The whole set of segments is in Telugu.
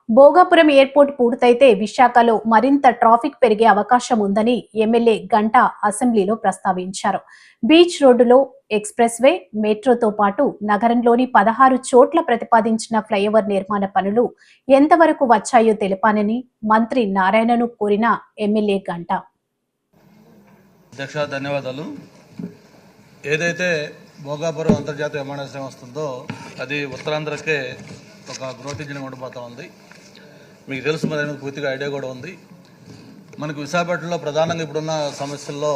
భోగాపురం ఎయిర్పోర్ట్ పూర్తయితే విశాఖలో మరింత ట్రాఫిక్ పెరిగే అవకాశం ఉందని ఎమ్మెల్యే గంటా అసెంబ్లీలో ప్రస్తావించారు. బీచ్ రోడ్డులో ఎక్స్ప్రెస్ వే, మెట్రోతో పాటు నగరంలోని 16 చోట్ల ప్రతిపాదించిన ఫ్లైఓవర్ నిర్మాణ పనులు ఎంతవరకు వచ్చాయో తెలిపానని మంత్రి నారాయణను కోరిన ఎమ్మెల్యే గంటా. ధన్యవాదాలు. ఏదైతే భోగాపురం అంతర్జాతీయ విమానాశ్రయం వస్తుందో అది ఉత్తరాంధ్రకే ఒక గ్రోత్ ఇంజిన్ ఉండిపోతూ ఉంది. మీకు తెలుసు, మరి పూర్తిగా ఐడియా కూడా ఉంది. మనకు విశాఖపట్నంలో ప్రధానంగా ఇప్పుడున్న సమస్యల్లో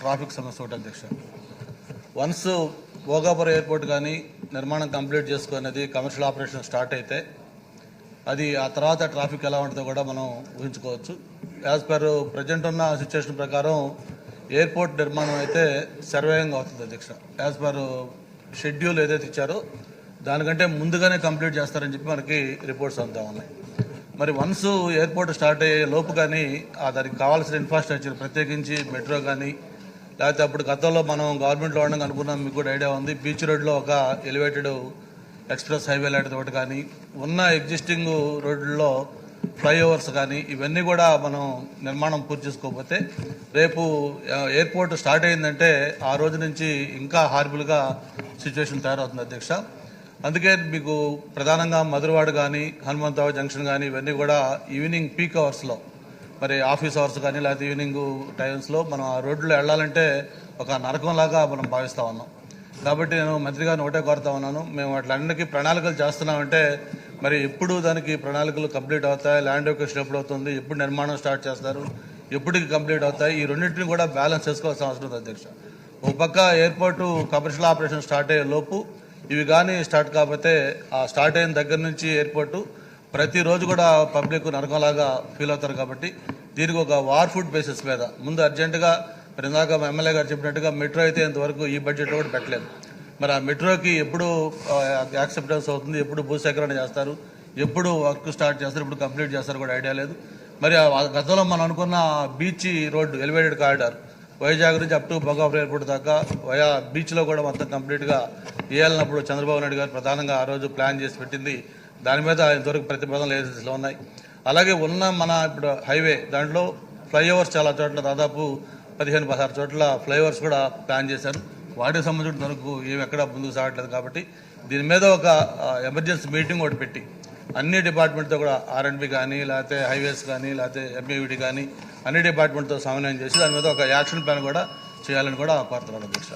ట్రాఫిక్ సమస్య ఒకటి అధ్యక్ష. వన్స్ భోగాపురం ఎయిర్పోర్ట్ కానీ నిర్మాణం కంప్లీట్ చేసుకునేది కమర్షియల్ ఆపరేషన్ స్టార్ట్ అయితే అది ఆ తర్వాత ట్రాఫిక్ ఎలా ఉంటుందో కూడా మనం ఊహించుకోవచ్చు. యాజ్ పర్ ప్రజెంట్ ఉన్న సిచ్యువేషన్ ప్రకారం ఎయిర్పోర్ట్ నిర్మాణం అయితే సర్వేయంగా అవుతుంది అధ్యక్ష. యాజ్ పర్ షెడ్యూల్ ఏదైతే ఇచ్చారో దానికంటే ముందుగానే కంప్లీట్ చేస్తారని చెప్పి మనకి రిపోర్ట్స్ అంతా ఉన్నాయి. మరి వన్స్ ఎయిర్పోర్ట్ స్టార్ట్ అయ్యే లోపు కానీ దానికి కావాల్సిన ఇన్ఫ్రాస్ట్రక్చర్, ప్రత్యేకించి మెట్రో కానీ, లేకపోతే అప్పుడు గతంలో మనం గవర్నమెంట్లో ఉండడం అనుకున్నాం, మీకు కూడా ఐడియా ఉంది, బీచ్ రోడ్లో ఒక ఎలివేటెడ్ ఎక్స్ప్రెస్ హైవే లాంటిది ఒకటి కానీ, ఉన్న ఎగ్జిస్టింగ్ రోడ్లలో ఫ్లైఓవర్స్ కానీ, ఇవన్నీ కూడా మనం నిర్మాణం పూర్తి చేసుకోకపోతే రేపు ఎయిర్పోర్ట్ స్టార్ట్ అయిందంటే ఆ రోజు నుంచి ఇంకా హార్బుల్గా సిచ్యువేషన్ తయారవుతుంది అధ్యక్ష. అందుకే మీకు ప్రధానంగా మధురవాడ కానీ, హనుమంతరావు జంక్షన్ కానీ, ఇవన్నీ కూడా ఈవినింగ్ పీక్ అవర్స్లో, మరి ఆఫీస్ అవర్స్ కానీ లేకపోతే ఈవినింగ్ టైమ్స్లో మనం ఆ రోడ్లో వెళ్ళాలంటే ఒక నరకంలాగా మనం భావిస్తూ ఉన్నాం. కాబట్టి నేను మంత్రి గారిని ఒకటే కోరుతా ఉన్నాను, మేము వాటిలన్నిటికీ ప్రణాళికలు చేస్తున్నామంటే మరి ఎప్పుడు దానికి ప్రణాళికలు కంప్లీట్ అవుతాయి, ల్యాండ్ ఎక్విజిషన్ ఎప్పుడు అవుతుంది, ఎప్పుడు నిర్మాణం స్టార్ట్ చేస్తారు, ఎప్పటికి కంప్లీట్ అవుతాయి, ఈ రెండింటిని కూడా బ్యాలెన్స్ చేసుకోవాల్సిన అవసరం ఉంది అధ్యక్ష. ఒక పక్క ఎయిర్పోర్టు కమర్షియల్ ఆపరేషన్ స్టార్ట్ అయ్యే లోపు ఇవి కానీ స్టార్ట్ కాకపోతే ఆ స్టార్ట్ అయిన దగ్గర నుంచి ఎయిర్పోర్టు ప్రతిరోజు కూడా పబ్లిక్ నరకంలాగా ఫీల్ అవుతారు. కాబట్టి దీనికి ఒక వార్ ఫుడ్ బేసిస్ మీద ముందు అర్జెంటుగా, మరి ఇందాక ఎమ్మెల్యే గారు చెప్పినట్టుగా మెట్రో అయితే ఇంతవరకు ఈ బడ్జెట్లో కూడా పెట్టలేదు. మరి ఆ మెట్రోకి ఎప్పుడు యాక్సెప్టెన్స్ అవుతుంది, ఎప్పుడు భూసేకరణ చేస్తారు, ఎప్పుడు వర్క్ స్టార్ట్ చేస్తారు, ఎప్పుడు కంప్లీట్ చేస్తారు కూడా ఐడియా లేదు. మరి గతంలో మనం అనుకున్న beach road elevated corridor Vizag నుంచి అప్ టు భోగాపురం ఎయిర్పోర్ట్ దాకా వయా బీచ్లో కూడా మొత్తం కంప్లీట్గా వేయాలన్నప్పుడు చంద్రబాబు నాయుడు గారు ప్రధానంగా ఆ రోజు ప్లాన్ చేసి పెట్టింది. దాని మీద ఇంతవరకు ప్రతిపాదనలు ఏజెన్సీలో ఉన్నాయి. అలాగే ఉన్న మన ఇప్పుడు హైవే దాంట్లో ఫ్లైఓవర్స్ చాలా చోట్ల దాదాపు 15-16 చోట్ల ఫ్లైఓవర్స్ కూడా ప్లాన్ చేశారు. వాటికి సంబంధించిన వరకు ఏమి ఎక్కడా ముందుకు సాగట్లేదు. కాబట్టి దీని మీద ఒక ఎమర్జెన్సీ మీటింగ్ ఒకటి పెట్టి అన్ని డిపార్ట్మెంట్తో కూడా R&B కానీ, లేకపోతే హైవేస్ కానీ, లేకపోతే MAVD కానీ అన్ని డిపార్ట్మెంట్తో సమన్వయం చేసి దాని మీద ఒక యాక్షన్ ప్లాన్ కూడా చేయాలని కూడా కోరుతున్నాను అధ్యక్ష.